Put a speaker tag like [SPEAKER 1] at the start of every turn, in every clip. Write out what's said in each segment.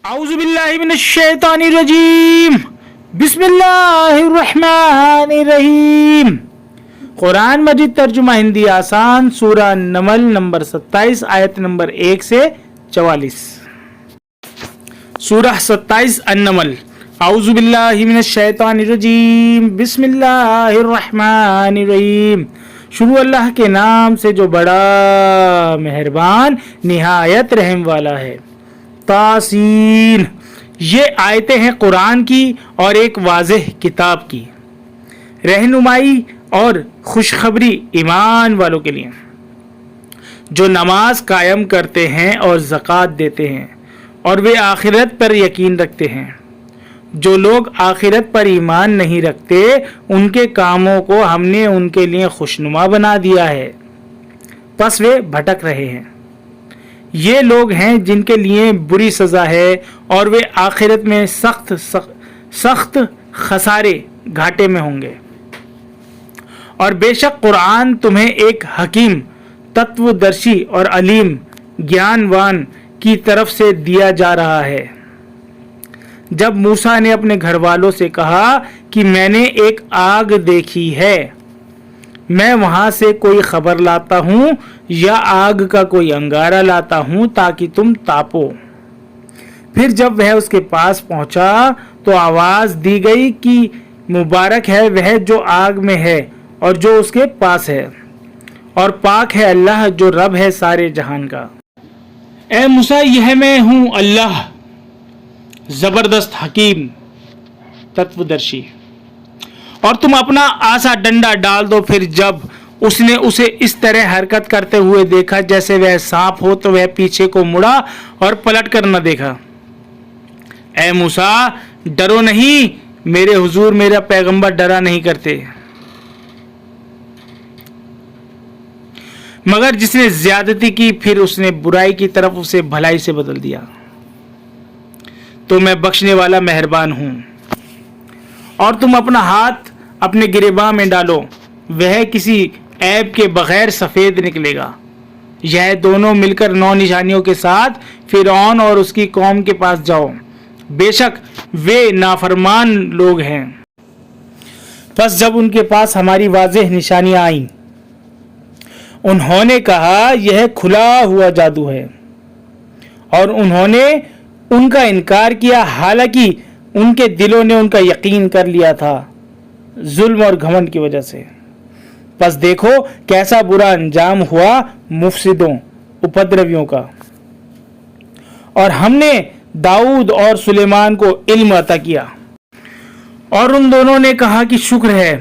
[SPEAKER 1] اعوذ باللہ من الشیطان الرجیم بسم اللہ الرحمن الرحیم۔ قرآن مجید ترجمہ ہندی آسان، سورہ نمل نمبر 27 آیت نمبر 1 سے 44۔ سورہ 27 النمل۔ اعوذ باللہ من الشیطان الرجیم بسم اللہ الرحمن الرحیم۔ شروع اللہ کے نام سے جو بڑا مہربان نہایت رحم والا ہے۔ تاسین، یہ آیتیں ہیں قرآن کی اور ایک واضح کتاب کی رہنمائی اور خوشخبری ایمان والوں کے لیے جو نماز قائم کرتے ہیں اور زکوٰۃ دیتے ہیں اور وہ آخرت پر یقین رکھتے ہیں۔ جو لوگ آخرت پر ایمان نہیں رکھتے ان کے کاموں کو ہم نے ان کے لیے خوشنما بنا دیا ہے، پس وہ بھٹک رہے ہیں۔ یہ لوگ ہیں جن کے لیے بری سزا ہے اور وہ آخرت میں سخت خسارے گھاٹے میں ہوں گے۔ اور بے شک قرآن تمہیں ایک حکیم، تتودرشی اور علیم گیانوان کی طرف سے دیا جا رہا ہے۔ جب موسیٰ نے اپنے گھر والوں سے کہا کہ میں نے ایک آگ دیکھی ہے، میں وہاں سے کوئی خبر لاتا ہوں یا آگ کا کوئی انگارہ لاتا ہوں تاکہ تم تاپو۔ پھر جب وہ اس کے پاس پہنچا تو آواز دی گئی کہ مبارک ہے وہ جو آگ میں ہے اور جو اس کے پاس ہے، اور پاک ہے اللہ جو رب ہے سارے جہان کا۔ اے موسیٰ، یہ میں ہوں اللہ زبردست حکیم تتودرشی، اور تم اپنا عصا ڈنڈا ڈال دو۔ پھر جب اس نے اسے اس طرح حرکت کرتے ہوئے دیکھا جیسے وہ سانپ ہو تو وہ پیچھے کو مڑا اور پلٹ کر نہ دیکھا۔ اے موسیٰ، ڈرو نہیں، میرے حضور میرا پیغمبر ڈرا نہیں کرتے، مگر جس نے زیادتی کی پھر اس نے برائی کی طرف اسے بھلائی سے بدل دیا، تو میں بخشنے والا مہربان ہوں۔ اور تم اپنا ہاتھ اپنے گریباں میں ڈالو، وہ کسی عیب کے بغیر سفید نکلے گا۔ یہ دونوں مل کر 9 نشانیوں کے ساتھ فرعون اور اس کی قوم کے پاس جاؤ، بے شک وہ نافرمان لوگ ہیں۔ پس جب ان کے پاس ہماری واضح نشانیاں آئیں، انہوں نے کہا یہ کھلا ہوا جادو ہے، اور انہوں نے ان کا انکار کیا، حالانکہ ان کے دلوں نے ان کا یقین کر لیا تھا ظلم اور گھمنڈ کی وجہ سے۔ پس دیکھو کیسا برا انجام ہوا مفسدوں، اپدرویوں کا۔ اور ہم نے داؤد اور سلیمان کو علم عطا کیا، اور ان دونوں نے کہا کہ شکر ہے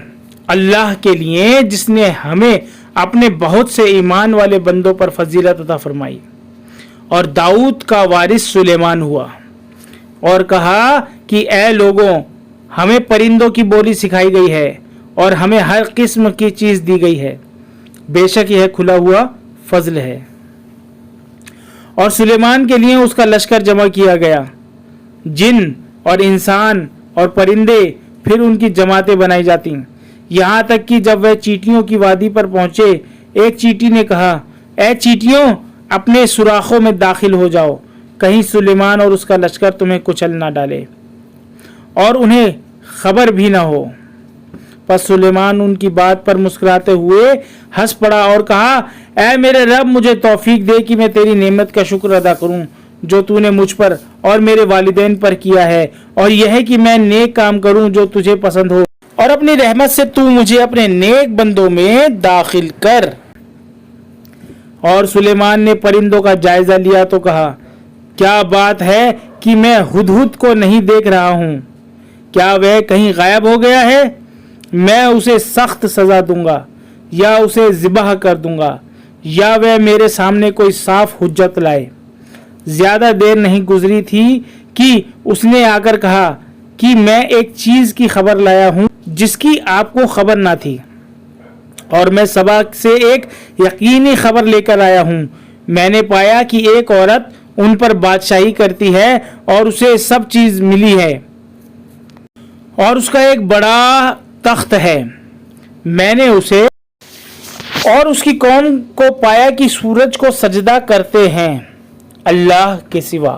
[SPEAKER 1] اللہ کے لیے جس نے ہمیں اپنے بہت سے ایمان والے بندوں پر فضیلت عطا فرمائی۔ اور داؤد کا وارث سلیمان ہوا، اور کہا کہ اے لوگوں، ہمیں پرندوں کی بولی سکھائی گئی ہے اور ہمیں ہر قسم کی چیز دی گئی ہے، بے شک یہ کھلا ہوا فضل ہے۔ اور سلیمان کے لیے اس کا لشکر جمع کیا گیا، جن اور انسان اور پرندے، پھر ان کی جماعتیں بنائی جاتی، یہاں تک کہ جب وہ چیٹیوں کی وادی پر پہنچے، ایک چیٹی نے کہا اے چیٹیوں، اپنے سوراخوں میں داخل ہو جاؤ، کہیں سلیمان اور اس کا لشکر تمہیں کچل نہ ڈالے اور انہیں خبر بھی نہ ہو۔ پس سلیمان ان کی بات پر مسکراتے ہوئے ہنس پڑا اور کہا اے میرے رب، مجھے توفیق دے کہ میں تیری نعمت کا شکر ادا کروں جو تو نے مجھ پر اور میرے والدین پر کیا ہے، اور یہ ہے کہ میں نیک کام کروں جو تجھے پسند ہو، اور اپنی رحمت سے تو مجھے اپنے نیک بندوں میں داخل کر۔ اور سلیمان نے پرندوں کا جائزہ لیا تو کہا کیا بات ہے کہ میں ہدہد کو نہیں دیکھ رہا ہوں، کیا وہ کہیں غائب ہو گیا ہے؟ میں اسے سخت سزا دوں گا یا اسے ذبح کر دوں گا، یا وہ میرے سامنے کوئی صاف حجت لائے۔ زیادہ دیر نہیں گزری تھی کہ اس نے آ کر کہا کہ میں ایک چیز کی خبر لایا ہوں جس کی آپ کو خبر نہ تھی، اور میں سبا سے ایک یقینی خبر لے کر آیا ہوں۔ میں نے پایا کہ ایک عورت ان پر بادشاہی کرتی ہے اور اسے سب چیز ملی ہے، اور اس کا ایک بڑا تخت ہے۔ میں نے اسے اور اس کی قوم کو پایا کہ سورج کو سجدہ کرتے ہیں اللہ کے سوا،